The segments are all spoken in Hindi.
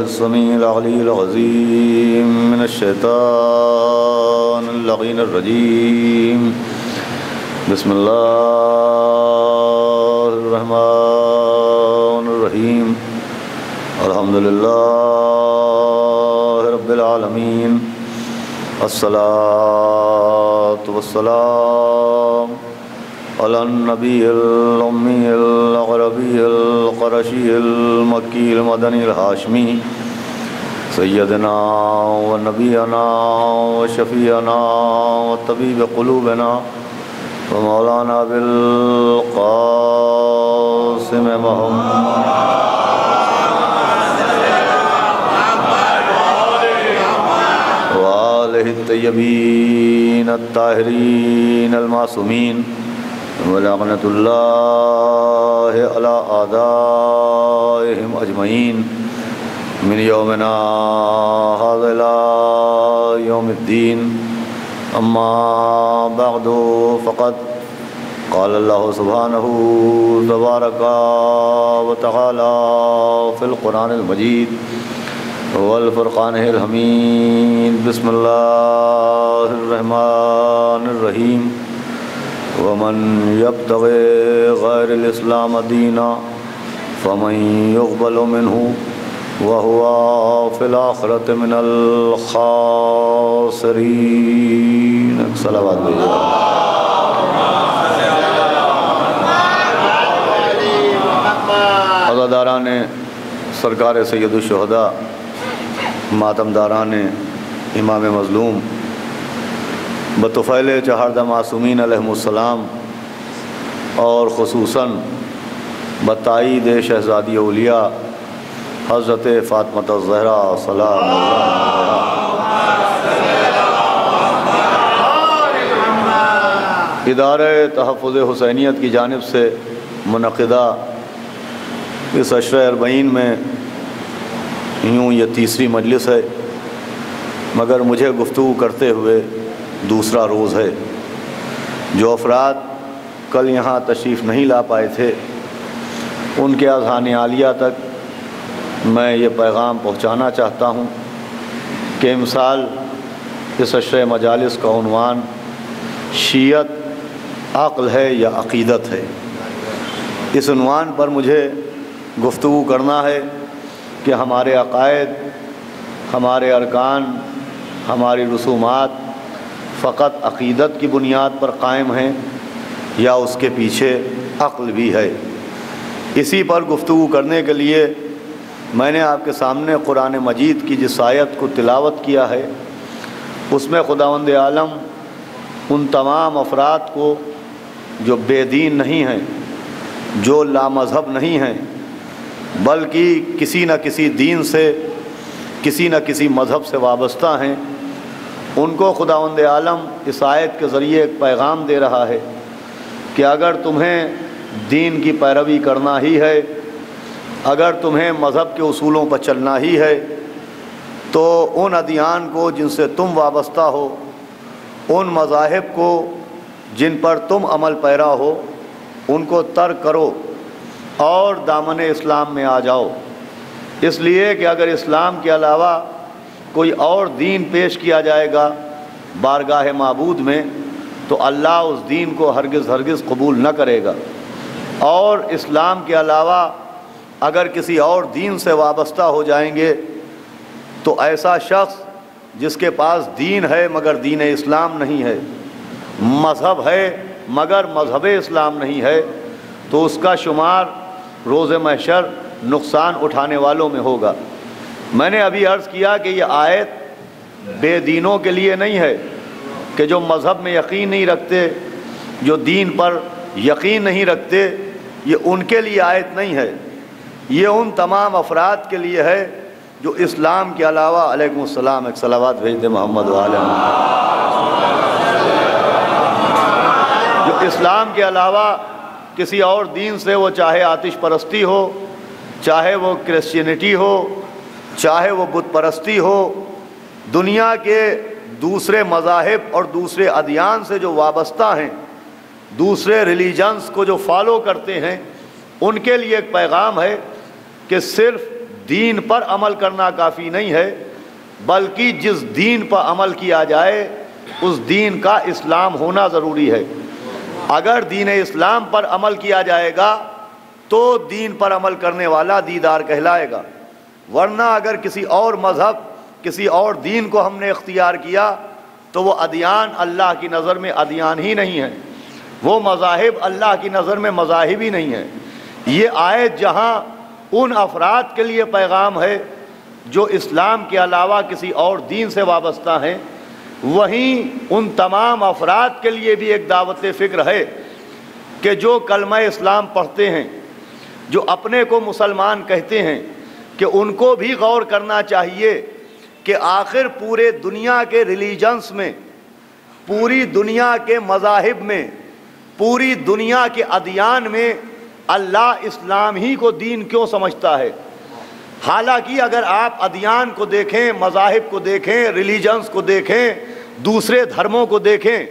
अस्समीउल अज़ीम मिनश्शैतानिर रजीम। बिस्मिल्लाहिर रहमानिर रहीम। अल्हम्दुलिल्लाहि रब्बिल आलमीन। अस्सलातु वस्सलाम अला नबिय्यिल उम्मिय्यिल अरबिय्यिल क़ुरैशिय्यिल मक्कीय्यिल मदनीय्यिल हाशिमी सय्यदना व नबियना व शफ़ीअना व तबीब क़ुलूबिना व मौलाना अबिल क़ासिम मुहम्मद व आलिहि तय्यबीन अत्ताहिरीन अल-मासूमीन व लअनतुल्लाहि अला आदाइहिम अजमईन मिन यौमिना हाज़ा इला यौमिद्दीन। अम्मा बअदु फ़क़द क़ाल अल्लाहु सुब्हानहु तबारका व तआला फ़िल क़ुरआनिल मजीद वल फ़ुरक़ानिल हमीद। बिस्मिल्लाहिर रहमानिर रहीम। वमन यब्तग़ि गैरल इस्लाम दीना फमन युक़बलु मिन्हु व हुवा फ़िल आख़िरति मिनल ख़ासिरीन। सलावत भेजिए। अज़ादारान सरकार सैयदुश शुहदा मातमदारान इमाम मज़लूम बतफ़ैल चहारदा मासूमीन अलैहिमुस्सलाम और ख़ुसूसन बताईद शहज़ादी औलिया हज़रत फ़ातिमा ज़हरा सलाम इदारे तहफ़्फ़ुज़ हुसैनियत की जानिब से मुनक़िदा इस अशर अरबईन में यूँ ये तीसरी मजलिस है, मगर मुझे गुफ्तगू करते हुए दूसरा रोज़ है। जो अफराद कल यहाँ तशरीफ़ नहीं ला पाए थे उनके अज़हान आलिया तक मैं ये पैगाम पहुँचाना चाहता हूँ कि इमसाल इस अशर मजालिस का उन्वान शीयत अक़्ल है या अक़ीदत है। इस उन्वान पर मुझे गुफ्तगू करना है कि हमारे अक़ायद, हमारे अरकान, हमारी रसूमात फ़क़त अक़ीदत की बुनियाद पर कायम हैं या उसके पीछे अक़्ल भी है। इसी पर गुफ्तगू करने के लिए मैंने आपके सामने कुरान मजीद की जिस आयत को तिलावत किया है उसमें खुदावंद आलम उन तमाम अफराद को जो बेदीन नहीं हैं, जो लामज़हब नहीं हैं, बल्कि किसी न किसी दीन से, किसी न किसी मज़हब से वाबस्ता हैं, उनको खुदावंद आलम इस आयत के ज़रिए एक पैगाम दे रहा है कि अगर तुम्हें दीन की पैरवी करना ही है, अगर तुम्हें मज़हब के उसूलों पर चलना ही है, तो उन अदियान को जिनसे तुम वाबस्ता हो, उन मज़ाहिब को जिन पर तुम अमल पैरा हो, उनको तर्क करो और दामन इस्लाम में आ जाओ। इसलिए कि अगर इस्लाम के अलावा कोई और दीन पेश किया जाएगा बारगाह माबूद में तो अल्लाह उस दीन को हरगिज़ हरगिज़ कबूल न करेगा। और इस्लाम के अलावा अगर किसी और दीन से वाबस्ता हो जाएंगे तो ऐसा शख्स जिसके पास दीन है मगर दीन इस्लाम नहीं है, मज़हब है मगर मज़हब इस्लाम नहीं है, तो उसका शुमार रोज़े महशर नुकसान उठाने वालों में होगा। मैंने अभी अर्ज़ किया कि यह आयत बेदीनों के लिए नहीं है कि जो मज़हब में यकीन नहीं रखते, जो दीन पर यकीन नहीं रखते, ये उनके लिए आयत नहीं है। ये उन तमाम अफराद के लिए है जो इस्लाम के अलावा अलैकुमुस्सलाम एक सलावत भेज दे मोहम्मद वाले, जो इस्लाम के अलावा किसी और दीन से, वो चाहे आतिश परस्ती हो, चाहे वो क्रिश्चियनिटी हो, चाहे वो बुत परस्ती हो, दुनिया के दूसरे मज़ाहिब और दूसरे अदियान से जो वाबस्ता हैं, दूसरे रिलीजन्स को जो फॉलो करते हैं, उनके लिए एक पैगाम है कि सिर्फ दीन पर अमल करना काफ़ी नहीं है, बल्कि जिस दीन पर अमल किया जाए उस दीन का इस्लाम होना ज़रूरी है। अगर दीन इस्लाम पर अमल किया जाएगा तो दीन पर अमल करने वाला दीदार कहलाएगा, वरना अगर किसी और मज़हब, किसी और दीन को हमने इख्तियार किया तो वो अदियान अल्लाह की नज़र में अदियान ही नहीं है, वो मज़ाहिब अल्लाह की नज़र में मज़ाहिब ही नहीं है। ये आयत जहाँ उन अफराद के लिए पैगाम है जो इस्लाम के अलावा किसी और दीन से वाबस्ता हैं, वहीं उन तमाम अफराद के लिए भी एक दावत फ़िक्र है कि जो कलमा इस्लाम पढ़ते हैं, जो अपने को मुसलमान कहते हैं, कि उनको भी गौर करना चाहिए कि आखिर पूरे दुनिया के रिलीजन्स में, पूरी दुनिया के मज़ाहिब में, पूरी दुनिया के अदियान में अल्लाह इस्लाम ही को दीन क्यों समझता है। हालांकि अगर आप अदियान को देखें, मज़ाहिब को देखें, रिलीजन्स को देखें, दूसरे धर्मों को देखें,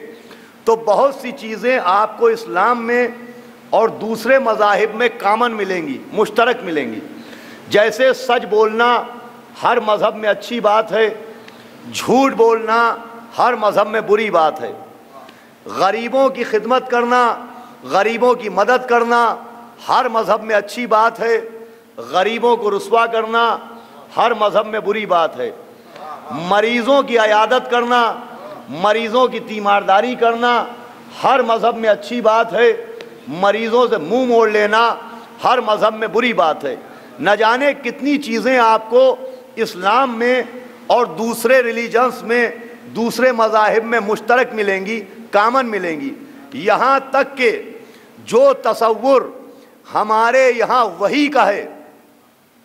तो बहुत सी चीज़ें आपको इस्लाम में और दूसरे मज़ाहिब में कामन मिलेंगी, मुश्तरक मिलेंगी। जैसे सच बोलना हर मज़हब में अच्छी बात है, झूठ बोलना हर मज़हब में बुरी बात है, गरीबों की खिदमत करना, गरीबों की मदद करना हर मज़हब में अच्छी बात है, गरीबों को रुस्वा करना हर मज़हब में बुरी बात है, मरीज़ों की अयादत करना, मरीज़ों की तीमारदारी करना हर मज़हब में अच्छी बात है, मरीज़ों से मुंह मोड़ लेना हर मज़हब में बुरी बात है। न जाने कितनी चीज़ें आपको इस्लाम में और दूसरे रिलीजन्स में, दूसरे मज़ाहिब में मुश्तरक मिलेंगी, कामन मिलेंगी। यहाँ तक कि जो तसव्वुर हमारे यहाँ वही का है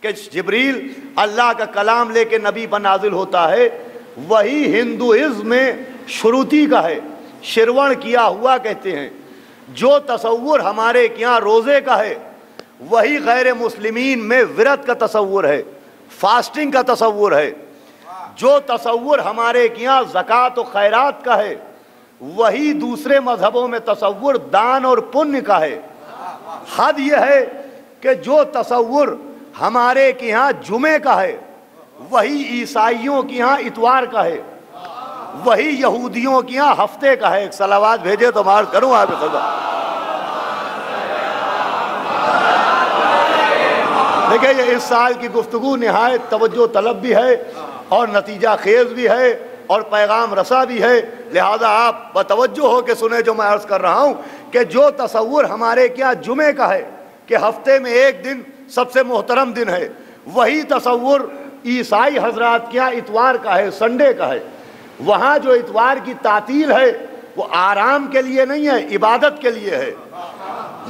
कि जिब्रील अल्लाह का कलाम लेके नबी पर नाजिल होता है, वही हिंदुइज़्म में शुरूती का है, श्रवण किया हुआ कहते हैं। जो तसव्वुर हमारे यहाँ रोज़े का है, वही गैर मुस्लिमीन में विरत का तसव्वुर है, फास्टिंग का तसव्वुर है। जो तसव्वुर हमारे यहाँ ज़कात और खैरात का है, वही दूसरे मज़हबों में तसव्वुर दान और पुण्य का है। हद यह है कि जो तसव्वुर हमारे के यहाँ जुमे का है, वही ईसाइयों के यहाँ इतवार का है, वही यहूदियों के यहाँ हफ्ते का है। एक सलावात भेजे तो मार करूँ आप सदा। देखिए, ये इस साल की गुफ्तगू निहायत तवज्जो तलब भी है और नतीजा खेज भी है और पैगाम रसा भी है, लिहाजा आप बतवज्जो हो के सुने जो मैं अर्ज़ कर रहा हूँ कि जो तसव्वुर हमारे क्या जुमे का है कि हफ्ते में एक दिन सबसे मोहतरम दिन है, वही तसव्वुर ईसाई हजरात क्या इतवार का है, संडे का है। वहाँ जो इतवार की तातील है वो आराम के लिए नहीं है, इबादत के लिए है।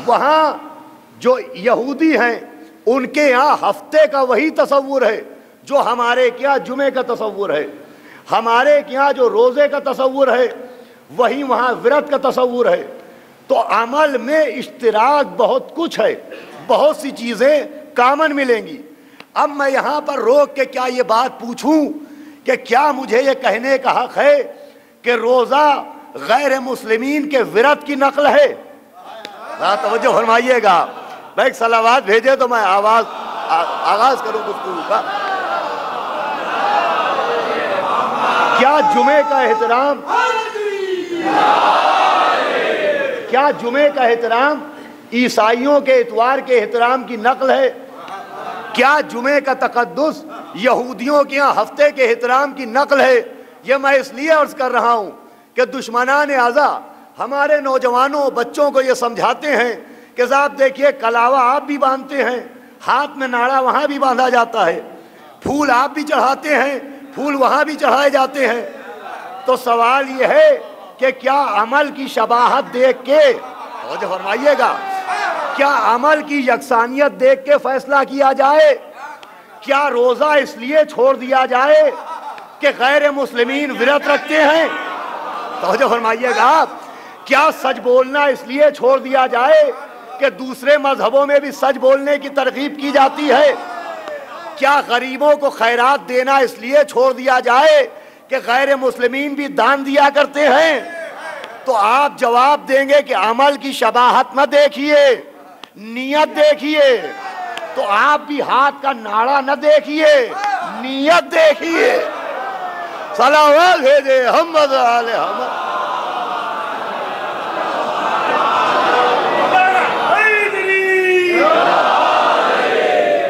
वहाँ जो यहूदी हैं उनके यहाँ हफ्ते का वही तसव्वुर है जो हमारे क्या जुमे का तसव्वुर है। हमारे यहाँ जो रोज़े का तसव्वुर है वही वहाँ विरत का तसव्वुर है। तो अमल में इश्तिराक बहुत कुछ है, बहुत सी चीज़ें कामन मिलेंगी। अब मैं यहाँ पर रोक के क्या ये बात पूछूं कि क्या मुझे ये कहने का हक़ है कि रोज़ा गैर मुस्लिमीन के विरत की नकल है? तवज्जो फरमाइएगा। मैं एक सलावात भेजे तो मैं आगाज करूँ गुफ्तगू का। क्या जुमे का एहतराम, क्या जुमे का एहतराम ईसाइयों के इतवार के एहतराम की नकल है? क्या जुमे का तकद्दुस यहूदियों के यहाँ हफ्ते के एहतराम की नकल है? ये मैं इसलिए अर्ज कर रहा हूँ कि दुश्मनान आज़ा हमारे नौजवानों बच्चों को ये समझाते हैं कि साहब देखिए, कलावा आप भी बांधते हैं, हाथ में नाड़ा वहाँ भी बांधा जाता है, फूल आप भी चढ़ाते हैं, फूल वहाँ भी चढ़ाए जाते हैं। तो सवाल ये है कि क्या अमल की शबाहत देख के, तो फरमाइएगा, क्या अमल की यकसानियत देख के फैसला किया जाए? क्या रोज़ा इसलिए छोड़ दिया जाए कि गैर मुस्लिमीन विरत रखते हैं? तो फरमाइएगा, क्या सच बोलना इसलिए छोड़ दिया जाए कि दूसरे मजहबों में भी सच बोलने की तरगीब की जाती है? क्या गरीबों को खैरात देना इसलिए छोड़ दिया जाए कि गैर मुस्लिमीन भी दान दिया करते हैं? तो आप जवाब देंगे कि अमल की शबाहत मत देखिए, नियत देखिए। तो आप भी हाथ का नाड़ा न देखिए, नियत देखिए। सलावत भेजे मोहम्मद आले मोहम्मद।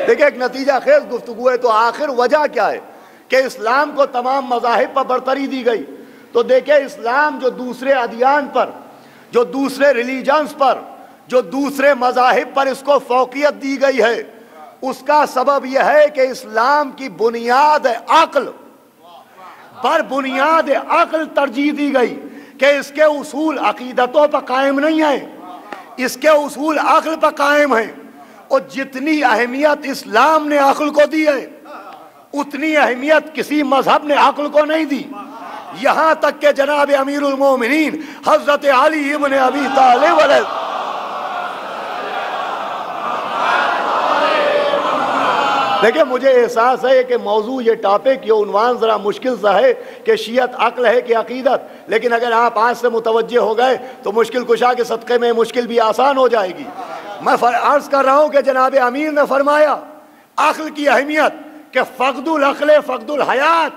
देखिए एक नतीजा खेज गुफ्तगू है। तो आखिर वजह क्या है कि इस्लाम को तमाम मज़ाहिब पर बरतरी दी गई। तो देखिए इस्लाम जो दूसरे अदियान पर, जो दूसरे रिलीजन्स पर, जो दूसरे मज़ाहिब पर इसको फौकियत दी गई है, उसका सबब यह है कि इस्लाम की बुनियाद अक्ल पर बुनियाद अक्ल तरजीह दी गई कि इसके उसूल अकीदतों पर कायम नहीं है, इसके उसूल अक्ल पर कायम है। और जितनी अहमियत इस्लाम ने अक्ल को दी है, उतनी अहमियत किसी मजहब ने अक्ल को नहीं दी। यहां तक के जनाब अमीरुल मोमिनीन हजरत अली इब्न अबी तालिब, देखिए मुझे एहसास है कि मौजू ये टॉपिक, ये उन्वान ज़रा मुश्किल सा है कि शियत अक्ल है कि अकीदत, लेकिन अगर आप आज से मुतवज्जे हो गए तो मुश्किल कुशा के सदक़े में मुश्किल भी आसान हो जाएगी। मैं अर्ज़ कर रहा हूँ कि जनाब अमीर ने फरमाया अक्ल की अहमियत कि फ़क़दुल अक़ल फ़क़दुल हयात।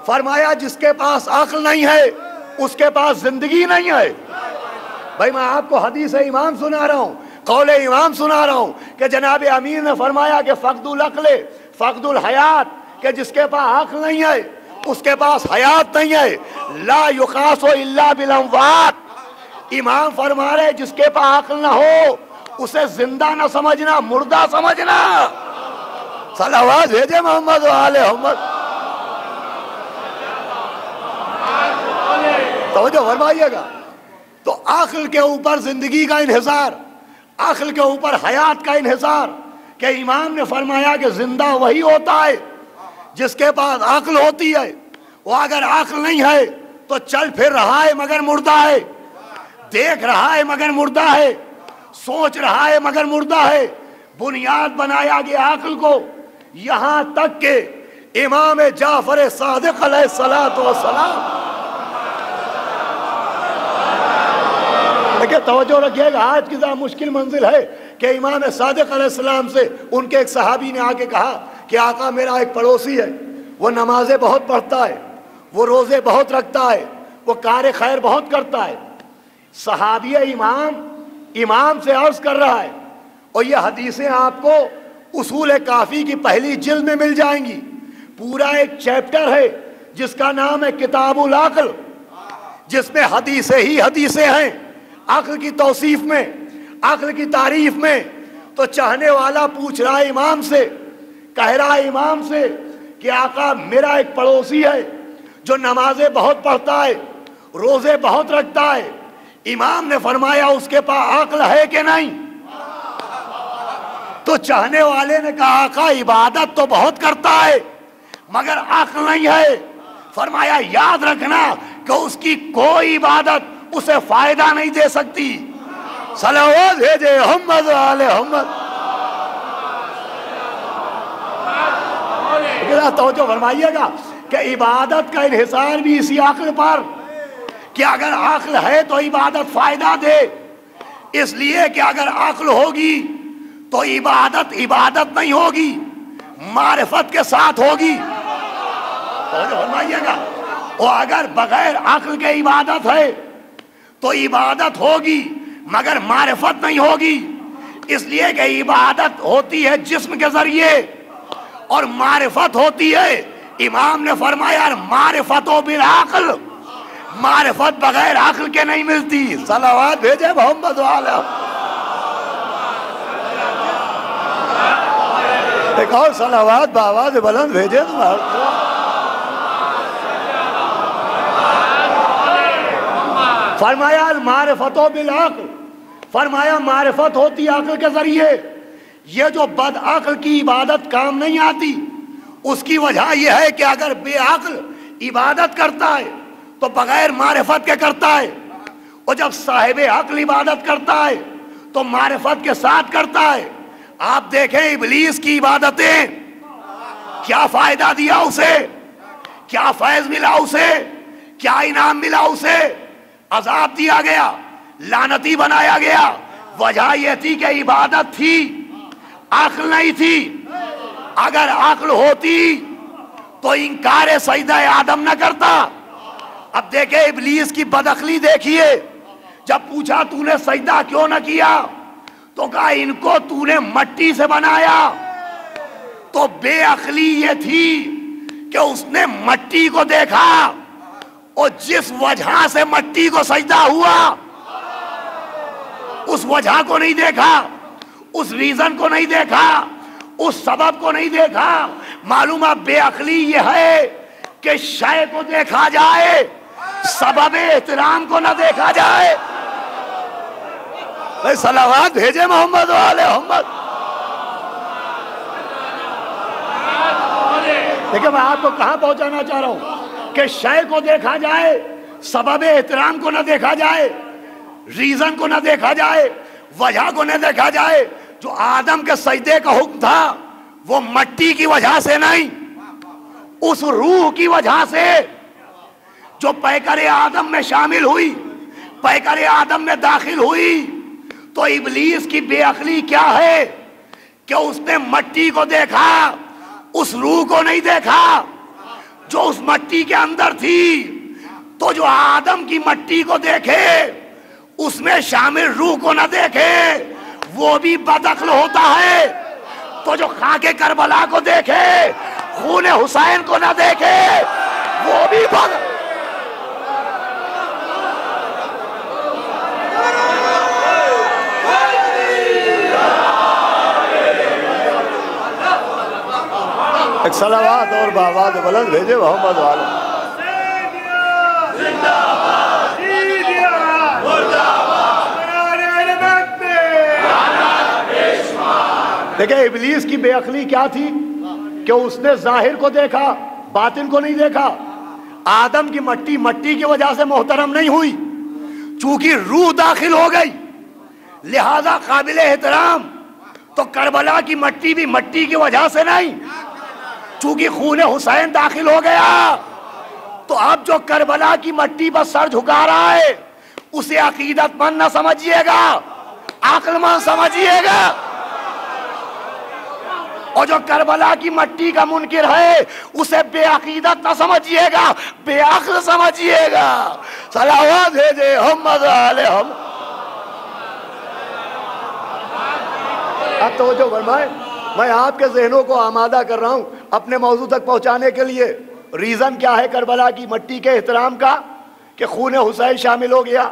फरमाया जिसके पास अक्ल नहीं है उसके पास ज़िंदगी नहीं है। भाई मैं आपको हदीस इमाम सुना रहा हूँ, कौले इमाम सुना रहा हूँ कि जनाब अमीर ने फरमाया कि फ़क़दुल अक़ल फ़क़दुल हयात, कि जिसके पास अक्ल नहीं है उसके पास हयात नहीं है। ला युक़ासु इल्ला बिल अमवात। इमाम फरमा रहे जिसके पास अक्ल ना हो उसे जिंदा ना समझना, मुर्दा समझना। सलावत भेजे मोहम्मद आले मोहम्मद। तवज्जो फरमाइएगा। तो अक्ल के ऊपर जिंदगी का इन्हिसार, अक्ल के ऊपर हयात का इन्हिसार, कि इमाम ने फरमाया कि जिंदा वही होता है जिसके पास अक्ल होती है। वो अगर अक्ल नहीं है तो चल फिर रहा है मगर मुर्दा है, देख रहा है मगर मुर्दा है, सोच रहा है मगर मुर्दा है। बुनियाद बनाया गया अक्ल को, यहां तक के इमाम जाफर सादिक अलैहिस्सलातु वस्सलाम, देखिए तवज्जो रखिएगा, आज की ज़रा मुश्किल मंजिल है कि इमाम सादिक अलैहिस्सलाम से उनके एक सहाबी ने आके कहा कि आका मेरा एक पड़ोसी है, वो नमाजें बहुत पढ़ता है, वो रोज़े बहुत रखता है, वो कार खैर बहुत करता है। सहाबी इमाम से अर्ज कर रहा है, और ये हदीसें आपको उसूल काफ़ी की पहली जिल्द में मिल जाएंगी। पूरा एक चैप्टर है जिसका नाम है किताबुल अक़ल, जिसमें हदीसें ही हदीसें हैं अक्ल की तौसीफ में, अक्ल की तारीफ में। तो चाहने वाला पूछ रहा है इमाम से, कह रहा है इमाम से कि आका मेरा एक पड़ोसी है जो नमाजें बहुत पढ़ता है, रोजे बहुत रखता है। इमाम ने फरमाया उसके पास अक्ल है कि नहीं? तो चाहने वाले ने कहा आका इबादत तो बहुत करता है मगर अक्ल नहीं है। फरमाया याद रखना कि उसकी कोई इबादत उसे फायदा नहीं दे सकती। सलावत भेजे मोहम्मद आले मोहम्मद। तवज्जो फरमाइएगा कि इबादत का इन्हिसार भी इसी अक्ल पर, कि अगर अक्ल है तो इबादत फायदा दे, इसलिए कि अगर अक्ल होगी तो इबादत इबादत नहीं होगी, मारिफत के साथ होगी। तवज्जो फरमाइएगा। और अगर बगैर अक्ल के इबादत है तो इबादत होगी मगर मारिफत नहीं होगी, इसलिए कि इबादत होती है जिस्म के जरिए और मारिफत होती है, इमाम ने फरमाया मारिफतो बिल अक्ल, मारिफत बगैर अक्ल के नहीं मिलती। सलावत भेजे मोहम्मद वाला। एक और सलावत बावाज़ बुलंद भेजे तुम्हारा। फरमाया मारिफतो बिल अक्ल, फरमाया मारिफत होती अक्ल के जरिए। ये जो बद अक्ल की इबादत काम नहीं आती, उसकी वजह यह है कि अगर बेअक्ल इबादत करता है तो बगैर मारिफत के करता है, और जब साहिब अक्ल इबादत करता है तो मारिफत के साथ करता है। आप देखें इब्लीस की इबादतें, क्या फायदा दिया उसे, क्या फैज मिला उसे, क्या इनाम मिला उसे? अजाब दिया गया, लानती बनाया गया। वजह यह थी कि इबादत थी, अक्ल नहीं थी। अगर अक्ल होती तो इनकार सजदा आदम न करता। अब देखे इब्लीस की बदअक्ली देखिए, जब पूछा तूने सजदा क्यों न किया तो कहा इनको तूने मट्टी से बनाया। तो बेअक्ली ये थी कि उसने मट्टी को देखा और जिस वजह से मट्टी को सजदा हुआ उस वजह को नहीं देखा, उस रीजन को नहीं देखा, उस सबब को नहीं देखा। मालूम है बेअक्ली ये है कि शय को देखा जाए, सबब एहतराम को न देखा जाए। भाई सलावत भेजे मोहम्मद वाले मोहम्मद। देखिए मैं आपको कहां पहुंचाना चाह रहा हूं कि शय को देखा जाए, सबब एहतराम को न देखा जाए, रीजन को न देखा जाए, वजह को न देखा जाए। जो आदम के सजदे का हुक्म था वो मट्टी की वजह से नहीं, उस रूह की वजह से जो पैकर आदम में शामिल हुई, पैकर आदम में दाखिल हुई। तो इब्लीस की बेअक्ली क्या है कि उसने मट्टी को देखा, उस रूह को नहीं देखा जो उस मट्टी के अंदर थी। तो जो आदम की मट्टी को देखे उसमें शामिल रूह को न देखे वो भी बदअक्ल होता है। तो जो खाके करबला को देखे खून हुसैन को न देखे वो भी बदअक्ल। एक सलावत और बावाद बुलंद भेजे मोहम्मद वाले। देखिए इब्लीस की बेअक्ली क्या थी कि उसने जाहिर को देखा, बातिन को नहीं देखा। आदम की मट्टी मट्टी की वजह से मोहतरम नहीं हुई, चूंकि रूह दाखिल हो गई लिहाजा काबिल एहतराम। तो करबला की मट्टी भी मट्टी की वजह से नहीं, चूंकि खून हुसैन दाखिल हो गया। तो अब जो करबला की मट्टी पर सर झुका रहा है उसे अकीदतमंद न समझिएगा, अक्लमंद समझिएगा। और जो करबला की मट्टी का मुनकिर है उसे बेअकीदत न समझिएगा, बेअक्ल समझिएगा। सलावत भेजे मोहम्मद वाले हम। अब तो जो फरमाए, मैं आपके जहनों को आमादा कर रहा हूं अपने मौजू तक पहुंचाने के लिए। रीजन क्या है करबला की मट्टी के एहतराम का कि खून हुसैन शामिल हो गया।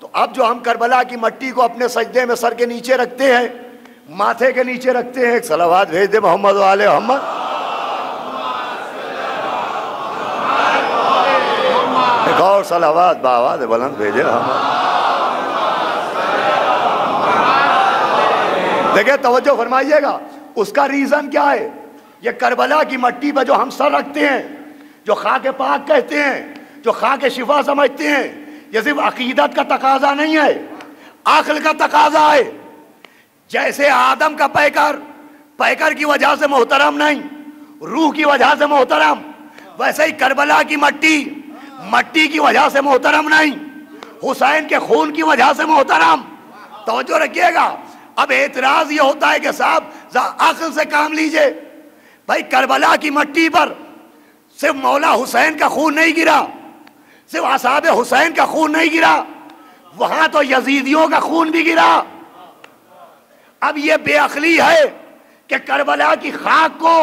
तो अब जो हम करबला की मट्टी को अपने सजदे में सर के नीचे रखते हैं, माथे के नीचे रखते हैं, एक सलावत भेज दे मोहम्मद वाले मोहम्मद। एक और सलावत बावाद बुलंद भेजे मोहम्मद। देखिए तवज्जो फरमाइएगा, उसका रीजन क्या है। ये करबला की मट्टी पर जो हम सर रखते हैं, जो खाके पाक कहते हैं, जो खाके शिफा समझते हैं, ये सिर्फ अकीदत का तकाजा नहीं है, अक्ल का तकाजा है। जैसे आदम का पैकर की वजह से मोहतरम नहीं, रूह की वजह से मोहतरम, वैसे ही करबला की मट्टी की वजह से मोहतरम नहीं, हुसैन के खून की वजह से मोहतरम। तवज्जो रखिएगा। अब एतराज ये होता है कि साहब अक्ल से काम लीजिए। भाई करबला की मट्टी पर सिर्फ मौला हुसैन का खून नहीं गिरा, सिर्फ असहाबे हुसैन का खून नहीं गिरा, वहां तो यजीदियों का खून भी गिरा। अब ये बेअक्ली है कि करबला की खाक को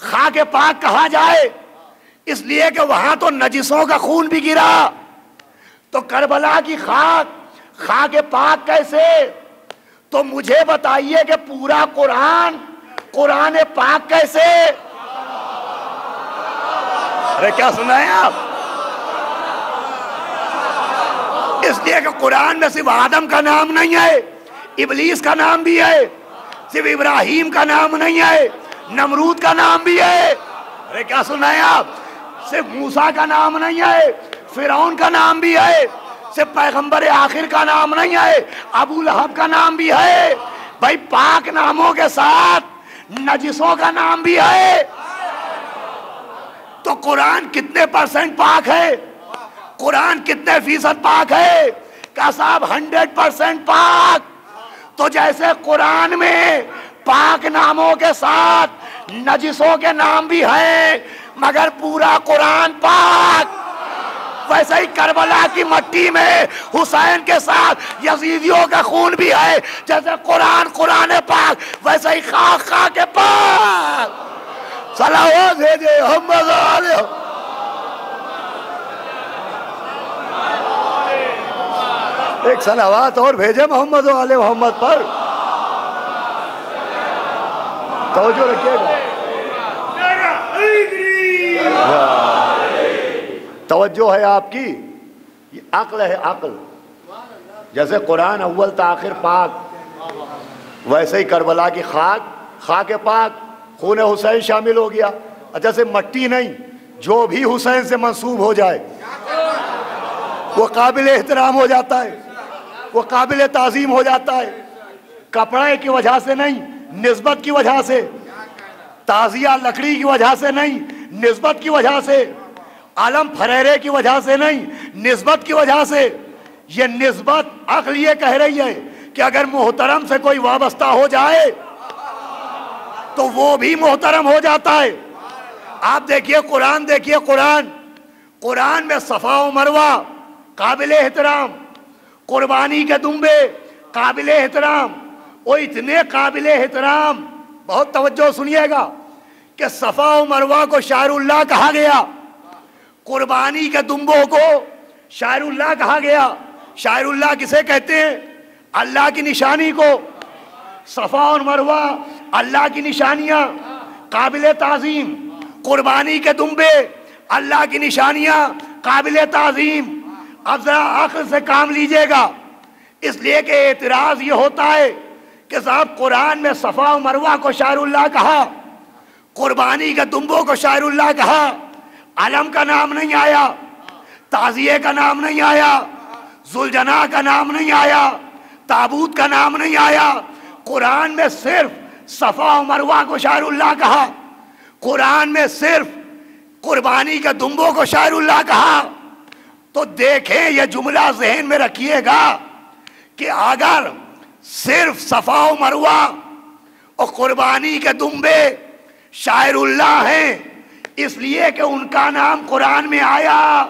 खाके पाक कहा जाए, इसलिए कि वहां तो नजिसों का खून भी गिरा। तो करबला की खाके पाक कैसे? तो मुझे बताइए कि पूरा कुरान पाक कैसे? अरे क्या सुनाए आप? इसलिए कि कुरान में सिर्फ आदम का नाम नहीं है, इब्लीस का नाम भी है, सिर्फ इब्राहिम का नाम नहीं है, नमरूद का नाम भी है। अरे क्या सुनाए आप? सिर्फ मूसा का नाम नहीं है, फिरौन का नाम भी है, सिर्फ पैगंबर आखिर का नाम नहीं है, अबू लहब का नाम भी है। भाई पाक नामों के साथ नजिसों का नाम भी है। तो कुरान कितने % पाक है? कुरान कितने फीसद पाक है? का साहब 100% पाक। तो जैसे कुरान में पाक नामों के साथ नजिसों के नाम भी हैं, मगर पूरा कुरान पाक। वैसे ही करबला की मट्टी में हुसैन के साथ यजीदियों का खून भी है। जैसे कुरान कुरान पाक, वैसे ही खाक खा के पाक। सलावत भेजे मोहम्मद वाले। एक सलावत और भेजे मोहम्मद वाले मोहम्मद पर। तवज्जो रखिएगा, तवज्जो है आपकी। ये अक्ल है, अक्ल। जैसे कुरान अव्वल ताखिर पाक, वैसे ही करबला की खाक खाक पाक, खून हुसैन शामिल हो गया। जैसे मट्टी नहीं, जो भी हुसैन से मंसूब हो जाए वो काबिल एहतराम हो जाता है, वो काबिल ताज़ीम हो जाता है। कपड़े की वजह से नहीं, निस्बत की वजह से। ताजिया लकड़ी की वजह से नहीं, निस्बत की वजह से। आलम फरेरे की वजह से नहीं, निस्बत की वजह से। ये निस्बत अक्ल ये कह रही है कि अगर मोहतरम से कोई वाबस्ता हो जाए तो वो भी मोहतरम हो जाता है। आप देखिए कुरान, देखिए कुरान, कुरान में सफा व मरवा काबिल एहतराम, कुर्बानी के दुम्बे काबिल एहतराम। वो इतने काबिल एहतराम, बहुत तवज्जो सुनिएगा, कि सफा व मरवा को शायरुल्लाह कहा गया, कुर्बानी के दुम्बों को शायरुल्लाह कहा गया। शायरुल्लाह किसे कहते हैं? अल्लाह की निशानी को। सफा और मरवा अल्लाह की निशानियां, काबिल ताज़ीम। कुर्बानी के दुम्बे अल्लाह की निशानियां, काबिल ताज़ीम। अब जरा अक्ल से काम लीजिएगा, इसलिए कि एतराज ये होता है कि साहब कुरान में सफा और मरवा को शायरुल्लाह कहा, कुर्बानी के दुम्बों को शायरुल्लाह कहा, अलम का नाम नहीं आया, ताजिए का नाम नहीं आया, जुलजना का नाम नहीं आया, ताबूत का नाम नहीं आया। कुरान में सिर्फ सफा और मरवा को शायरुल्लाह कहा, कुरान में सिर्फ कुर्बानी के दुम्बों को शायरुल्लाह कहा। तो देखें, यह जुमला ज़हन में रखिएगा कि अगर सिर्फ सफा और मरवा और कुर्बानी के दुम्बे शायरुल्लाह हैं इसलिए कि उनका नाम कुरान में आया,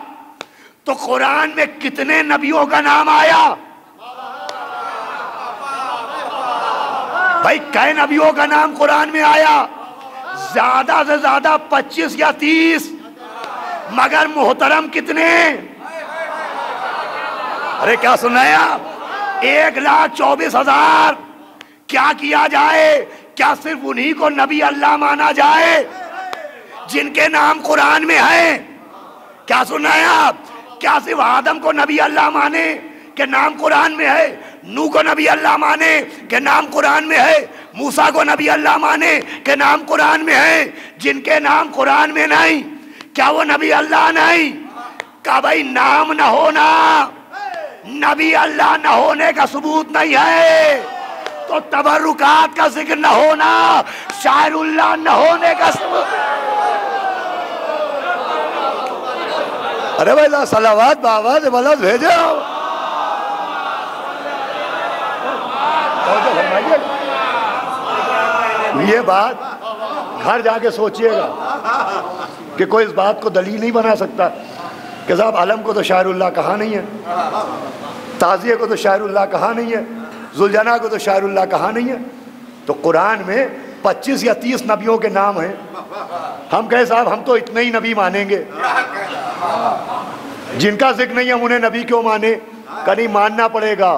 तो कुरान में कितने नबियों का नाम आया? भाई कई नबियों का नाम कुरान में आया? ज्यादा से ज्यादा 25 या 30, मगर मोहतरम कितने? अरे क्या सुना है आप? 1,24,000। क्या किया जाए? क्या सिर्फ उन्हीं को नबी अल्लाह माना जाए जिनके नाम कुरान में है? क्या सुना है आप? क्या सिर्फ आदम को नबी अल्लाह माने के नाम कुरान में है, नूह को नबी अल्लाह माने के नाम कुरान में है, मूसा को नबी अल्लाह माने के नाम कुरान में है, जिनके नाम कुरान में नहीं, क्या वो नबी अल्लाह नहीं? का भाई नाम न होना नबी अल्लाह न होने का सबूत नहीं है, तो तबरुकात का जिक्र न होना शायरुल्लाह न होने का सबूत। अरे भाई सलावत बाबा से बलद भेजो। ये बात घर जाके सोचिएगा कि कोई इस बात को दलील नहीं बना सकता कि साहब अलम को तो शायरुल्लाह कहा नहीं है, ताज़िए को तो शायरुल्लाह कहा नहीं है, जुलजना को तो शायरुल्लाह कहा नहीं है। तो कुरान में 25 या 30 नबियों के नाम हैं। हम कहे साहब हम तो इतने ही नबी मानेंगे, जिनका जिक्र नहीं हम उन्हें नबी क्यों माने? कहीं मानना पड़ेगा,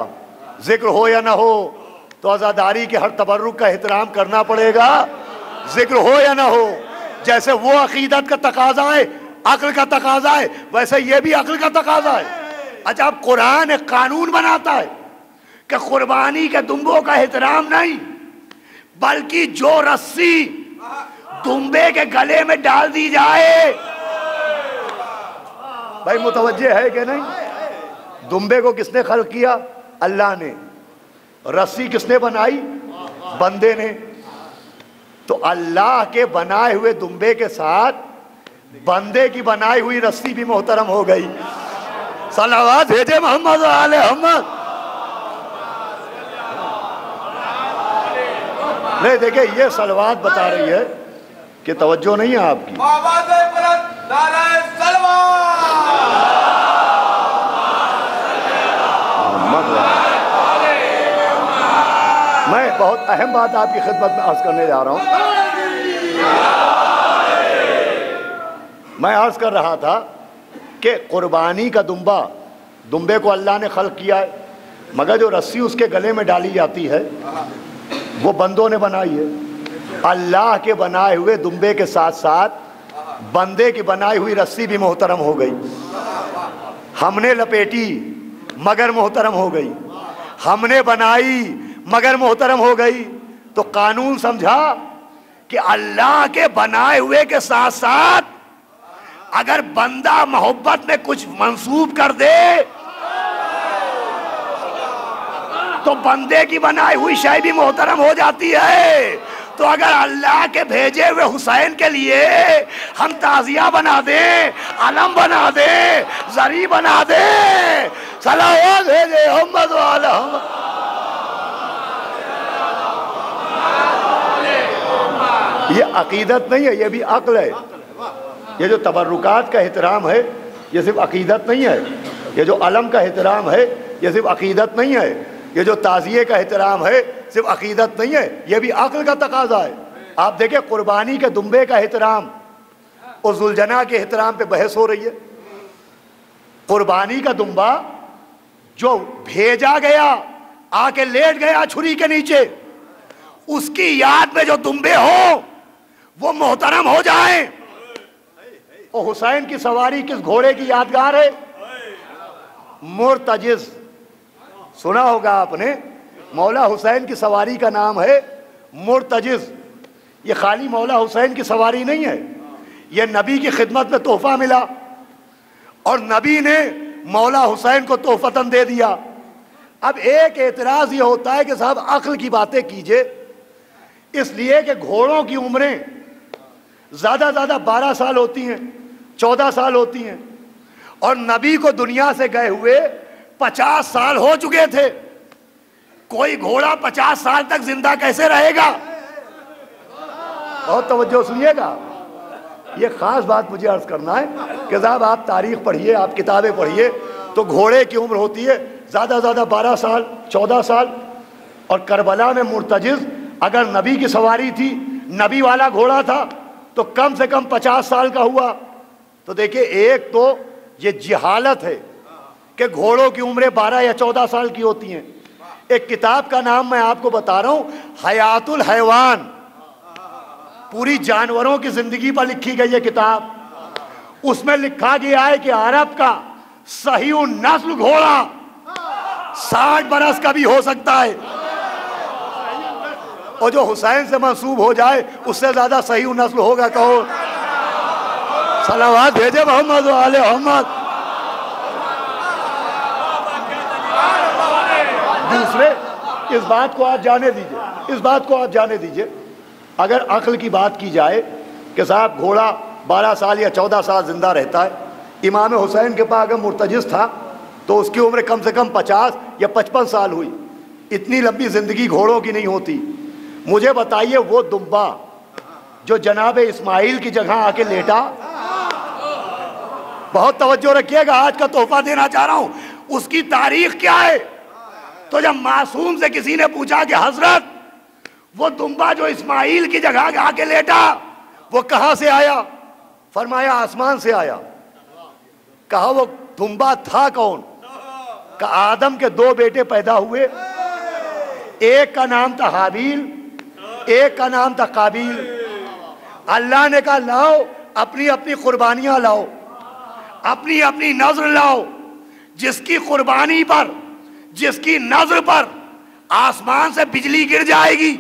जिक्र हो या ना हो तो आज़ादारी के हर तबर्रुक का एहतराम करना पड़ेगा, जिक्र हो या ना हो। जैसे वो अकीदत का तकाजा है, अक्ल का तकाजा है, वैसे ये भी अक्ल का तकाजा है। अच्छा, अब कुरान एक कानून बनाता है कि कुर्बानी के दुम्बों का एहतराम नहीं, बल्कि जो रस्सी दुम्बे के गले में डाल दी जाए, भाई मुतवज्जे है कि नहीं? दुम्बे को किसने खल्क किया? अल्लाह ने। रस्सी किसने बनाई? बंदे ने। तो अल्लाह के बनाए हुए दुम्बे के साथ बंदे की बनाई हुई रस्सी भी मोहतरम हो गई। सलावत भेजे मोहम्मद आले मोहम्मद। नहीं देखिए, ये सलवात बता रही है कि तवज्जो नहीं है आपकी। मैं बहुत अहम बात आपकी खिदमत में अर्ज करने जा रहा हूं। मैं अर्ज कर रहा था कि कुर्बानी का दुम्बे को अल्लाह ने खल्क किया है, मगर जो रस्सी उसके गले में डाली जाती है वो बंदों ने बनाई है। अल्लाह के बनाए हुए दुम्बे के साथ साथ बंदे की बनाई हुई रस्सी भी मोहतरम हो गई। हमने लपेटी मगर मोहतरम हो गई, हमने बनाई मगर मोहतरम हो गई। तो कानून समझा कि अल्लाह के बनाए हुए के साथ साथ अगर बंदा मोहब्बत में कुछ मंसूब कर दे तो बंदे की बनाई हुई शय भी मोहतरम हो जाती है। तो अगर अल्लाह के भेजे हुए हुसैन के लिए हम ताजिया बना दें, अलम बना दें, जरी बना दें, सलावत भेजे मोहम्मद वाला, ये अकीदत नहीं है, ये भी अक्ल है। ये जो तबर्रुकात का एहतराम है ये सिर्फ अकीदत नहीं है, ये जो अलम का एहतराम है ये सिर्फ अकीदत नहीं है, ये जो ताज़िये का एहतराम है सिर्फ अकीदत नहीं है, ये भी अक्ल का तकाजा है। आप देखें कुर्बानी के दुम्बे का एहतराम और जुलजना के एहतराम पे बहस हो रही है। कुर्बानी का दुम्बा जो भेजा गया आके लेट गया छुरी के नीचे, उसकी याद में जो दुम्बे हो वो मोहतरम हो जाएं। और हुसैन की सवारी किस घोड़े की यादगार है? मुर्तजिज, सुना होगा आपने, मौला हुसैन की सवारी का नाम है मुर्तजिज। ये खाली मौला हुसैन की सवारी नहीं है, ये नबी की खिदमत में तोहफा मिला और नबी ने मौला हुसैन को तोहफतन दे दिया। अब एक एतराज ये होता है कि साहब अक्ल की बातें कीजिए, इसलिए कि घोड़ों की उम्रें ज्यादा 12 साल होती हैं, 14 साल होती हैं, और नबी को दुनिया से गए हुए 50 साल हो चुके थे। कोई घोड़ा 50 साल तक जिंदा कैसे रहेगा? बहुत तवज्जो सुनिएगा, ये खास बात मुझे अर्ज करना है कि साहब आप तारीख पढ़िए, आप किताबें पढ़िए, तो घोड़े की उम्र होती है ज्यादा 12 साल, 14 साल। और करबला में मुर्तजिज अगर नबी की सवारी थी, नबी वाला घोड़ा था, तो कम से कम 50 साल का हुआ। तो देखिए, एक तो ये जिहालत है कि घोड़ों की उम्रें 12 या 14 साल की होती हैं। एक किताब का नाम मैं आपको बता रहा हूं, हयातुल हैवान, पूरी जानवरों की जिंदगी पर लिखी गई है किताब। उसमें लिखा गया है कि अरब का सही नस्ल घोड़ा 60 बरस का भी हो सकता है, और जो हुसैन से मंसूब हो जाए उससे ज्यादा सही नस्ल होगा। कहो सलावत भेजे मोहम्मद वाले मोहम्मद। दूसरे, इस बात को आप जाने दीजिए, इस बात को आप जाने दीजिए, अगर अक्ल की बात की जाए कि साहब घोड़ा 12 साल या 14 साल जिंदा रहता है, इमाम हुसैन के पास अगर मुर्तजिज था तो उसकी उम्र कम से कम 50 या 55 साल हुई। इतनी लंबी जिंदगी घोड़ों की नहीं होती। मुझे बताइए, वो दुम्बा जो जनाब इस्माइल की जगह आके लेटा, बहुत तवज्जो रखिएगा, आज का तोहफा देना चाह रहा हूं, उसकी तारीख क्या है? तो जब मासूम से किसी ने पूछा कि हजरत वो दुम्बा जो इस्माइल की जगह आके लेटा वो कहां से आया? फरमाया आसमान से आया। कहा वो दुम्बा था कौन? का आदम के 2 बेटे पैदा हुए, एक का नाम था हाबील, एक का नाम था काबिल। अल्लाह ने कहा लाओ अपनी अपनी कुर्बानियां लाओ, अपनी अपनी नजर लाओ, जिसकी कुर्बानी पर, जिसकी नजर पर आसमान से बिजली गिर जाएगी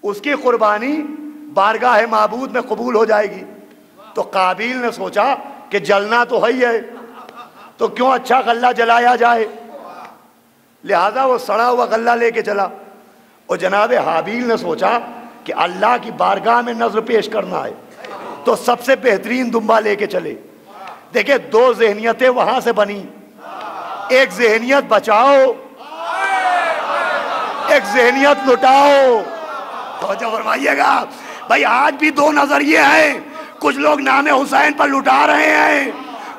उसकी कुर्बानी बारगाह माबूद में कबूल हो जाएगी। तो काबिल ने सोचा कि जलना तो है ही है, तो क्यों अच्छा गल्ला जलाया जाए, लिहाजा वो सड़ा हुआ गल्ला लेके चला। और जनाब हाबील ने सोचा कि अल्लाह की बारगाह में नजर पेश करना है, तो सबसे बेहतरीन दुम्बा लेके चले। देखिए, 2 ज़हनियतें वहां से बनी, एक ज़हनियत बचाओ, एक ज़हनियत लुटाओ। तो जो फरमाइएगा भाई, आज भी दो नजरिए हैं। कुछ लोग नाम हुसैन पर लुटा रहे हैं,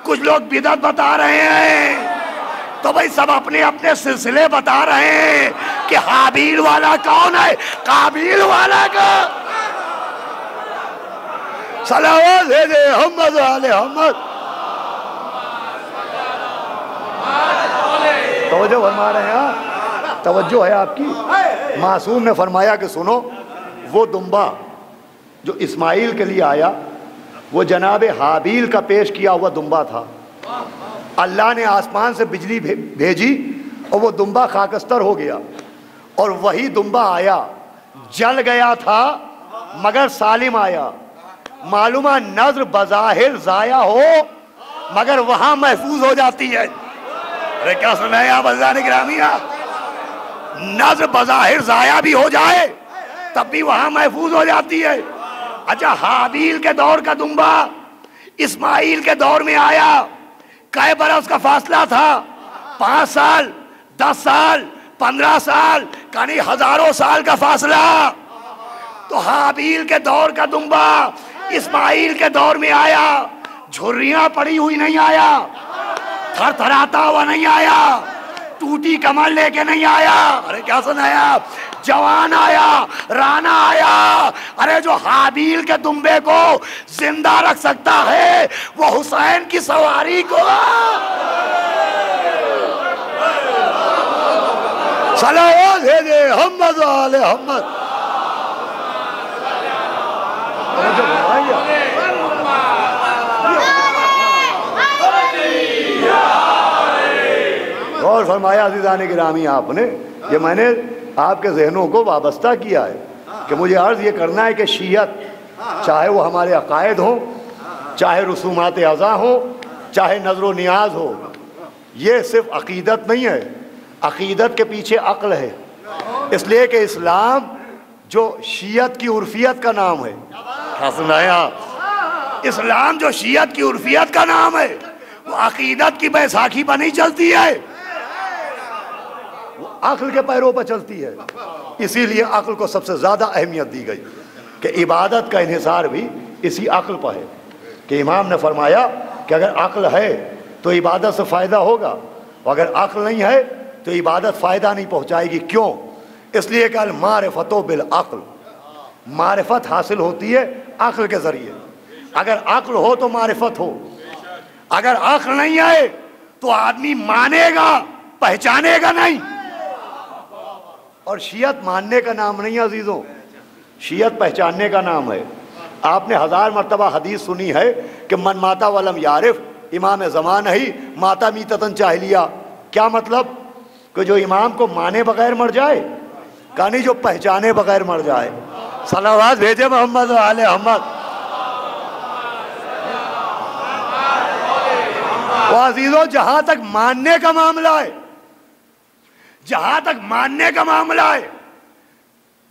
कुछ लोग बिदअत बता रहे हैं। तो भाई सब अपने अपने सिलसिले बता रहे हैं कि हाबील वाला कौन है, काबिल वाला का। सलावत दे दे मोहम्मद वाले मोहम्मद। तवज्जो फरमा रहे हैं, तवज्जो है आपकी। मासूम ने फरमाया कि सुनो, वो दुम्बा जो इस्माइल के लिए आया वो जनाब हाबील का पेश किया हुआ दुम्बा था। अल्लाह ने आसमान से बिजली भेजी और वो दुम्बा खाकस्तर हो गया। और वही दुम्बा आया, जल गया था मगर सालिम आया। मालूमा नजर बज़ाहिर ज़ाया हो मगर वहां महफूज हो जाती है। अरे क्या सुनाए आप अज़ान गिरामिया, नजर बज़ाहिर ज़ाया भी हो जाए तब भी वहां महफूज हो जाती है। अच्छा, हाबील के दौर का दुम्बा इस्माइल के दौर में आया। कै बरस का फासला था? 5 साल, 10 साल, 15 साल, यानी हजारों साल का फासला। तो हाबील के दौर का दुम्बा इस्माइल के दौर में आया। झुर्रियां पड़ी हुई नहीं आया, थरथराता हुआ नहीं आया, टूटी कमर लेके नहीं आया। अरे क्या सुनाया, जवान आया, राना आया। अरे जो हाबील के दुम्बे को जिंदा रख सकता है वो हुसैन की सवारी को। सलावत दे दे मोहम्मद वाले मोहम्मद। और फरमाया अज़ीज़ान गिरामी, आपने ये मैंने आपके जहनों को वाबस्ता किया है कि मुझे अर्ज़ ये करना है कि शीयत, चाहे वो हमारे अकायद हो, चाहे रसूमात अज़ा हो, चाहे नज़र व नियाज हो, ये सिर्फ अक़ीदत नहीं है, अक़ीदत के पीछे अक्ल है। इसलिए कि इस्लाम जो शीयत की उर्फियत का नाम है, क्या सुनाया, इस्लाम जो शीयत की उर्फियत का नाम है वो अक़ीदत की बैसाखी पर नहीं चलती है, वो अक्ल के पैरों पर चलती है। इसीलिए अक्ल को सबसे ज़्यादा अहमियत दी गई कि इबादत का इन्हिसार भी इसी अक्ल पर है। कि इमाम ने फरमाया कि अगर अक्ल है तो इबादत से फ़ायदा होगा, और अगर अक्ल नहीं है तो इबादत फ़ायदा नहीं पहुँचाएगी। क्यों? इसलिए कि अल मारिफतो बिल अक्ल, मारिफत हासिल होती है अक्ल के ज़रिए। अगर अक्ल हो तो मारिफत हो, अगर अक्ल नहीं है तो आदमी मानेगा, पहचानेगा नहीं। और शियत मानने का नाम नहीं है अजीजों, शियत पहचानने का नाम है। आपने 1000 मरतबा हदीस सुनी है कि मन माता वलम यारिफ इमाम ज़मान ही माता मीततन चाहिलिया। क्या मतलब? कि जो इमाम को माने बगैर मर जाए, कहानी जो पहचाने बगैर मर जाए। सलावत भेजे मोहम्मद वाले मोहम्मद। अजीजों, जहां तक मानने का मामला है, जहां तक मानने का मामला है,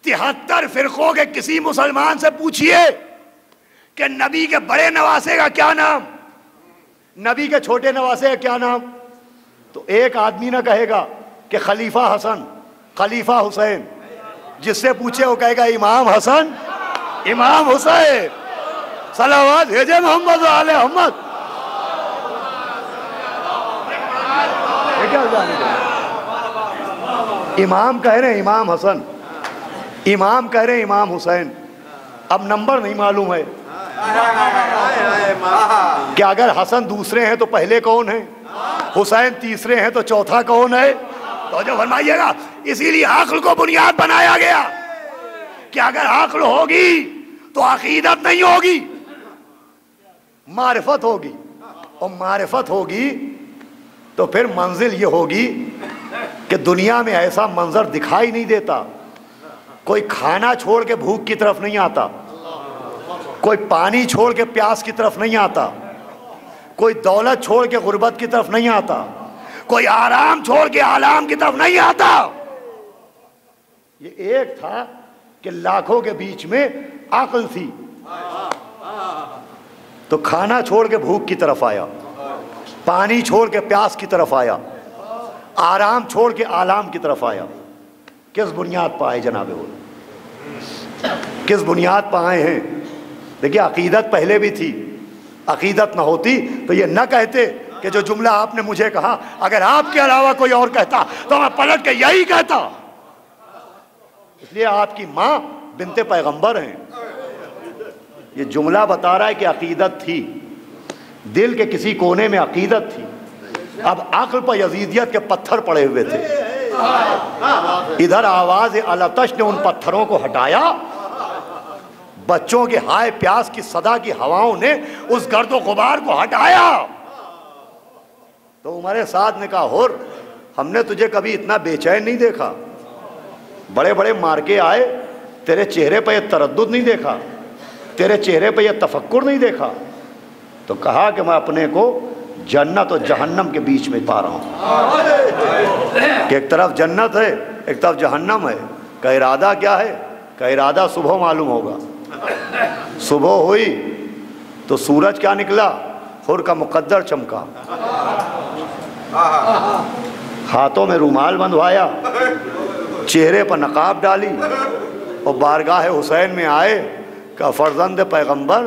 73 फिरकों के किसी मुसलमान से पूछिए कि नबी के बड़े नवासे का क्या नाम, नबी के छोटे नवासे का क्या नाम, तो एक आदमी ना कहेगा कि खलीफा हसन, खलीफा हुसैन। जिससे पूछे वो कहेगा इमाम हसन, इमाम हुसैन। सलावत भेजे मोहम्मद वाले मोहम्मद। इमाम कह रहे हैं इमाम हसन, इमाम कह रहे हैं इमाम हुसैन। अब नंबर नहीं मालूम है कि अगर हसन दूसरे हैं तो पहले कौन है, हुसैन तीसरे हैं तो चौथा कौन है। तो जो फरमाइएगा, इसीलिए अक्ल को बुनियाद बनाया गया कि अगर अक्ल होगी तो अकीदत नहीं होगी, मारिफत होगी। और मारिफत होगी तो फिर मंजिल ये होगी कि दुनिया में ऐसा मंजर दिखाई नहीं देता। कोई खाना छोड़ के भूख की तरफ नहीं आता, कोई पानी छोड़ के प्यास की तरफ नहीं आता, कोई दौलत छोड़ के गुर्बत की तरफ नहीं आता, कोई आराम छोड़ के आलाम की तरफ नहीं आता। ये एक था कि लाखों के बीच में अक्ल थी तो खाना छोड़ के भूख की तरफ आया, पानी छोड़ के प्यास की तरफ आया, आराम छोड़ के आलाम की तरफ आया। किस बुनियाद पर आए जनाबे? बोलो किस बुनियाद पर आए हैं? देखिए, अकीदत पहले भी थी। अकीदत ना होती तो ये न कहते कि जो जुमला आपने मुझे कहा, अगर आपके अलावा कोई और कहता तो मैं पलट के यही कहता। इसलिए आपकी माँ बिनते पैगंबर हैं। ये जुमला बता रहा है कि अकीदत थी, दिल के किसी कोने में अकीदत थी। अब अक्ल पर यजीदियत के पत्थर पड़े हुए थे। इधर आवाज अलतश ने उन पत्थरों को हटाया, बच्चों के हाय प्यास की सदा की हवाओं ने उस गर्दो गुबार को हटाया। तो उमर साद ने कहा, हुर, हमने तुझे कभी इतना बेचैन नहीं देखा। बड़े बड़े मार्के आए, तेरे चेहरे पर यह तरद्दुद नहीं देखा, तेरे चेहरे पर यह तफक्कुर नहीं देखा। तो कहा कि मैं अपने को जन्नत और जहन्नम के बीच में पा रहा हूं कि एक तरफ जन्नत है, एक तरफ जहन्नम है। का इरादा क्या है? का इरादा सुबह मालूम होगा। सुबह हुई तो सूरज क्या निकला? हुर का मुकद्दर चमका, हाथों में रुमाल बंधवाया, चेहरे पर नकाब डाली और बारगाह हुसैन में आए। का फर्जंद पैगंबर,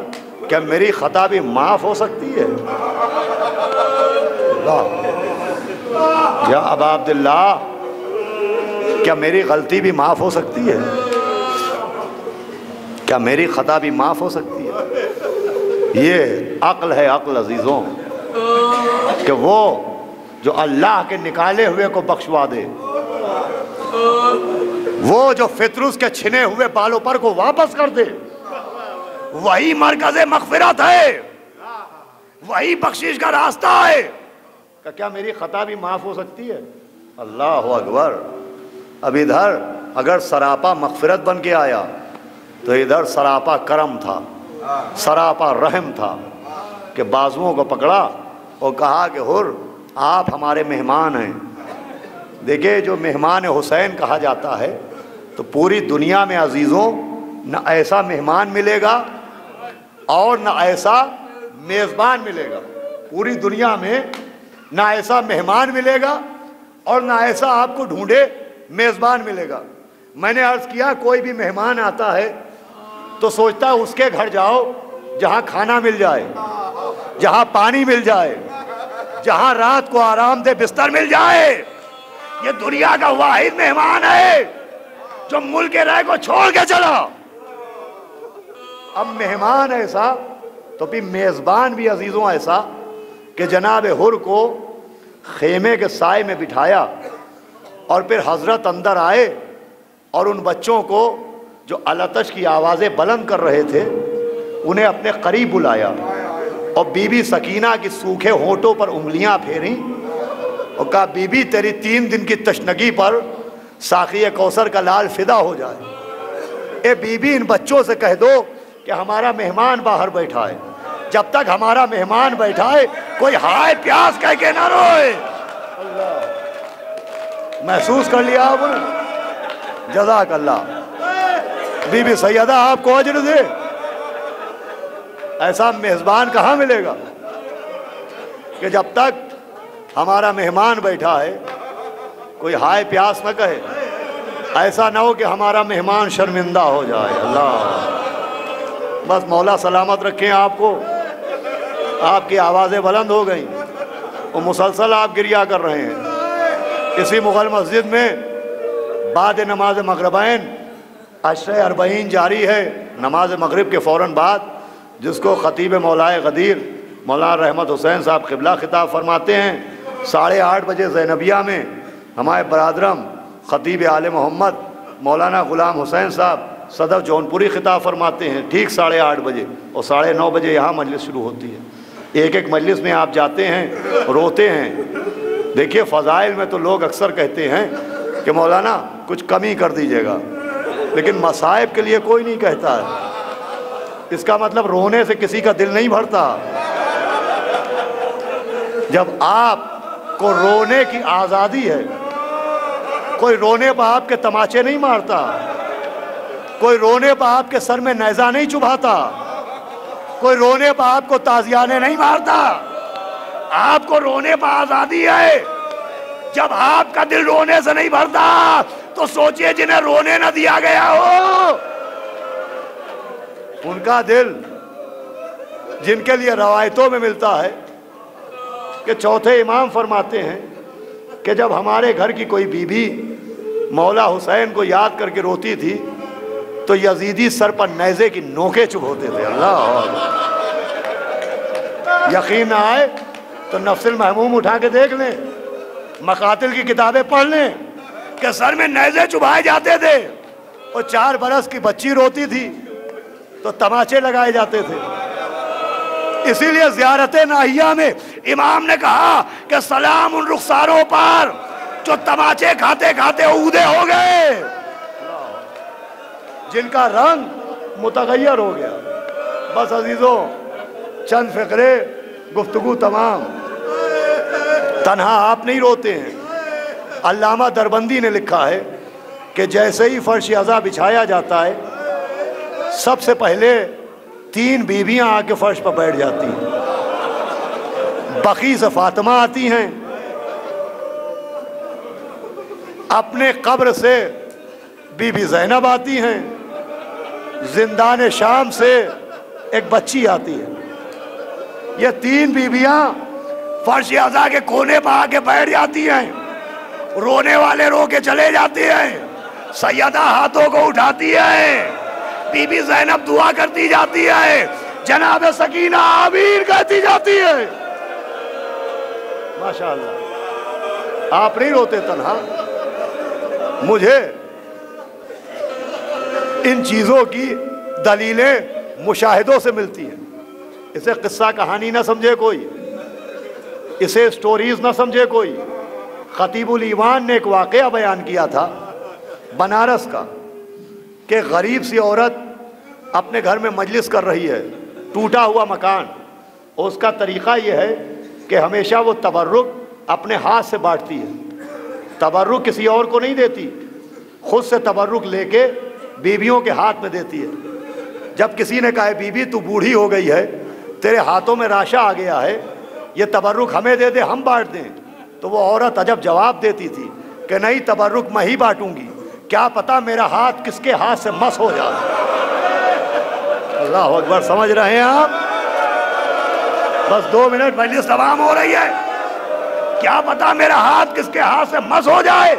क्या मेरी खता भी माफ हो सकती है? या अबा अब्दुल्ला, क्या मेरी गलती भी माफ हो सकती है? क्या मेरी खता भी माफ हो सकती है? ये अक्ल है, अक्ल अजीजों, कि वो जो अल्लाह के निकाले हुए को बख्शवा दे, वो जो फितरुस के छिने हुए बालों पर को वापस कर दे, वही मरकज़े मग़फ़िरत है, वही बख्शिश का रास्ता है। क्या मेरी खता भी माफ हो सकती है? अल्लाह अकबर। अब इधर अगर सरापा मग़फ़िरत बन के आया तो इधर सरापा करम था, सरापा रहम था कि बाजुओं को पकड़ा और कहा कि हुर, आप हमारे मेहमान हैं। देखिए, जो मेहमान हुसैन कहा जाता है तो पूरी दुनिया में अजीज़ों न ऐसा मेहमान मिलेगा और न ऐसा मेज़बान मिलेगा। पूरी दुनिया में ना ऐसा मेहमान मिलेगा और ना ऐसा आपको ढूंढे मेज़बान मिलेगा। मैंने अर्ज़ किया, कोई भी मेहमान आता है तो सोचता है उसके घर जाओ जहाँ खाना मिल जाए, जहाँ पानी मिल जाए, जहाँ रात को आरामदेह बिस्तर मिल जाए। ये दुनिया का वाहिद मेहमान है जो मुल्क राय को छोड़ के चला। अब मेहमान ऐसा तो फिर मेज़बान भी अजीज़ों ऐसा कि जनाब हुर को खेमे के साए में बिठाया और फिर हज़रत अंदर आए और उन बच्चों को जो अलतश की आवाज़ें बुलंद कर रहे थे उन्हें अपने करीब बुलाया और बीबी सकीना की सूखे होठों पर उंगलियां फेरी और कहा, बीबी, तेरी 3 दिन की तशनगी पर साक़ी कौसर का लाल फिदा हो जाए। ए बीबी, इन बच्चों से कह दो कि हमारा मेहमान बाहर बैठा है, जब तक हमारा मेहमान बैठा है कोई हाय प्यास कह के ना रोए। अल्लाह, महसूस कर लिया आपने? जज़ाक अल्लाह। बीबी सैयदा आपको अजर दे। ऐसा मेज़बान कहाँ मिलेगा कि जब तक हमारा मेहमान बैठा है कोई हाय प्यास न कहे। ऐसा ना हो कि हमारा मेहमान शर्मिंदा हो जाए। अल्लाह, बस मौला सलामत रखें आपको। आपकी आवाज़ें बुलंद हो गई और मुसलसल आप गिरिया कर रहे हैं। इसी मुग़ल मस्जिद में बाद नमाज मग़रिबैन अशर अरबईन जारी है, नमाज मग़रिब के फ़ौरन बाद, जिसको ख़तीब मौलाए ग़दीर मौलाना रहमत हुसैन साहब क़िबला ख़िताब फरमाते हैं। 8:30 बजे ज़ैनबिया में हमारे बरादरम ख़तीब आले मोहम्मद मौलाना ग़ुलाम हुसैन साहब सदर जौनपुरी ख़िताब फरमाते हैं ठीक 8:30 बजे, और 9:30 बजे यहाँ मजलिस शुरू होती है। एक एक मजलिस में आप जाते हैं, रोते हैं। देखिए, फ़ज़ाइल में तो लोग अक्सर कहते हैं कि मौलाना कुछ कमी कर दीजिएगा, लेकिन मसाइब के लिए कोई नहीं कहता है। इसका मतलब रोने से किसी का दिल नहीं भरता। जब आपको रोने की आज़ादी है, कोई रोने पर आपके तमाचे नहीं मारता, कोई रोने पर आपके सर में नेज़ा नहीं चुभाता, कोई रोने पर आपको ताज़ियाने नहीं मारता। आपको रोने पर आज़ादी है। जब आपका दिल रोने से नहीं भरता तो सोचिए जिन्हें रोने न दिया गया हो। उनका दिल जिनके लिए रवायतों में मिलता है कि चौथे इमाम फरमाते हैं कि जब हमारे घर की कोई बीबी मौला हुसैन को याद करके रोती थी तो यजीदी सर पर नेज़े की नोके चुभोते थे। अल्लाह, यकीन ना आए तो नफ्सुल महमूम उठा के देख लें, मकातिल की किताबें पढ़ लें कि सर में नेज़े चुभाए जाते थे। और 4 बरस की बच्ची रोती थी तो तमाचे लगाए जाते थे। इसीलिए ज़ियारत नाहिया में इमाम ने कहा कि सलाम उन रुखसारों पर जो तमाचे खाते खाते ऊदे हो गए, जिनका रंग मुतगय्यर हो गया। बस अजीजों, चंद फ़िक्रे, गुफ्तगू तमाम। तन्हा आप नहीं रोते हैं। अल्लामा दरबंदी ने लिखा है कि जैसे ही फर्श अज़ा बिछाया जाता है, सबसे पहले 3 बीवियां आके फर्श पर बैठ जाती हैं। बकी से फातिमा आती हैं, अपने कब्र से बीबी ज़ैनब आती हैं, जिंदान शाम से एक बच्ची आती है। ये 3 बीबियां फर्श अज़ा के कोने पर आके बैठ जाती हैं। रोने वाले रो के चले जाते हैं, सैयदा हाथों को उठाती है, बीबी ज़ैनब दुआ करती जाती है, जनाब सकीना आमीन कहती जाती है। माशाअल्लाह, आप नहीं रोते तन्हा। मुझे इन चीज़ों की दलीलें मुशाहिदों से मिलती हैं। इसे किस्सा कहानी ना समझे कोई, इसे स्टोरीज ना समझे कोई। खतीबुल ईमान ने एक वाक़या बयान किया था बनारस का कि गरीब सी औरत अपने घर में मजलिस कर रही है, टूटा हुआ मकान। और उसका तरीक़ा यह है कि हमेशा वो तबर्रुक अपने हाथ से बांटती है, तबर्रुक किसी और को नहीं देती, खुद से तबर्रुक लेके बीवियों के हाथ में देती है। जब किसी ने कहा बीबी तू बूढ़ी हो गई है, तेरे हाथों में राशा आ गया है, ये तबर्रुक हमें दे दे, हम बांट दें, तो वो औरत अजब जवाब देती थी कि नहीं, तबर्रुक मैं ही बांटूंगी, क्या पता मेरा हाथ किसके हाथ से मस हो जाए। अल्लाह अकबर, समझ रहे हैं आप? बस 2 मिनट मजलिस तमाम हो रही है, क्या पता मेरा हाथ किसके हाथ से मस हो जाए।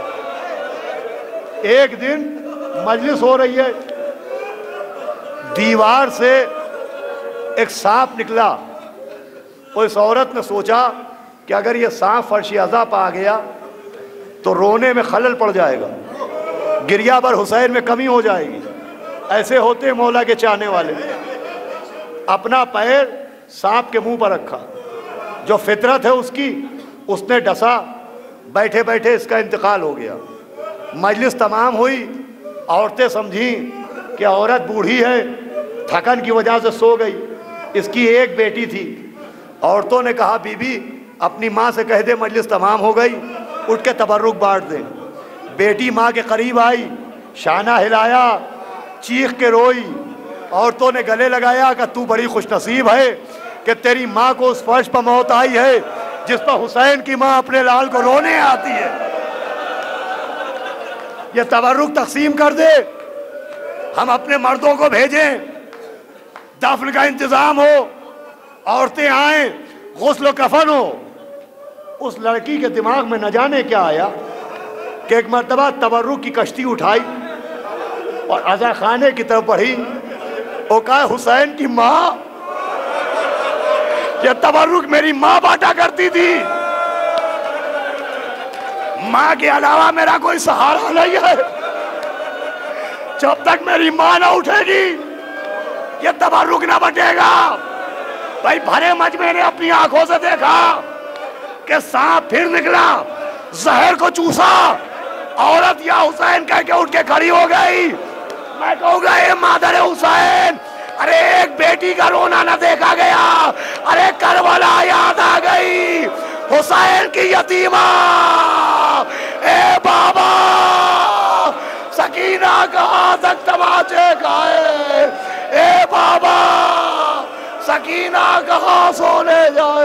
एक दिन मजलिस हो रही है, दीवार से एक सांप निकला। और इस औरत ने सोचा कि अगर ये सांप फर्श अज़ा पर आ गया तो रोने में खलल पड़ जाएगा, गिरिया पर हुसैन में कमी हो जाएगी। ऐसे होते मौला के चाहने वाले। अपना पैर सांप के मुंह पर रखा, जो फितरत है उसकी, उसने डसा, बैठे बैठे इसका इंतकाल हो गया। मजलिस तमाम हुई, औरतें समझी कि औरत बूढ़ी है, थकन की वजह से सो गई। इसकी एक बेटी थी। औरतों ने कहा बीबी अपनी माँ से कह दे मजलिस तमाम हो गई, उठ के तबर्रुक बांट दे। बेटी माँ के करीब आई, शाना हिलाया, चीख के रोई। औरतों ने गले लगाया कि तू बड़ी खुशनसीब है कि तेरी माँ को उस फर्श पर मौत आई है जिस पर हुसैन की माँ अपने लाल को रोने आती है। ये तबर्रुक तकसीम कर दे, हम अपने मर्दों को भेजें, दफन का इंतजाम हो, औरतें आए, गुस्ल कफन हो। उस लड़की के दिमाग में न जाने क्या आया कि एक मर्तबा तबर्रुक की कश्ती उठाई और अज़ा खाने की तरफ बढ़ी और कहा हुसैन की माँ, ये तबर्रुक मेरी माँ बांटा करती थी, माँ के अलावा मेरा कोई सहारा नहीं है। जब तक मेरी माँ ना उठेगी ये तबर्रुक ना बटेगा। भाई भरे मजमे ने अपनी आंखों से देखा कि सांप फिर निकला, जहर को चूसा, औरत या हुसैन कह के उठ के खड़ी हो गई। मैं कहूँगा ये मादर हुसैन, अरे एक बेटी का रोना ना देखा गया, अरे करबला याद आ गई, हुसैन की यतीमा। ए बाबा सकीना कहाँ तक तमाचे खाए, ए बाबा सकीना कहाँ सोने जाए।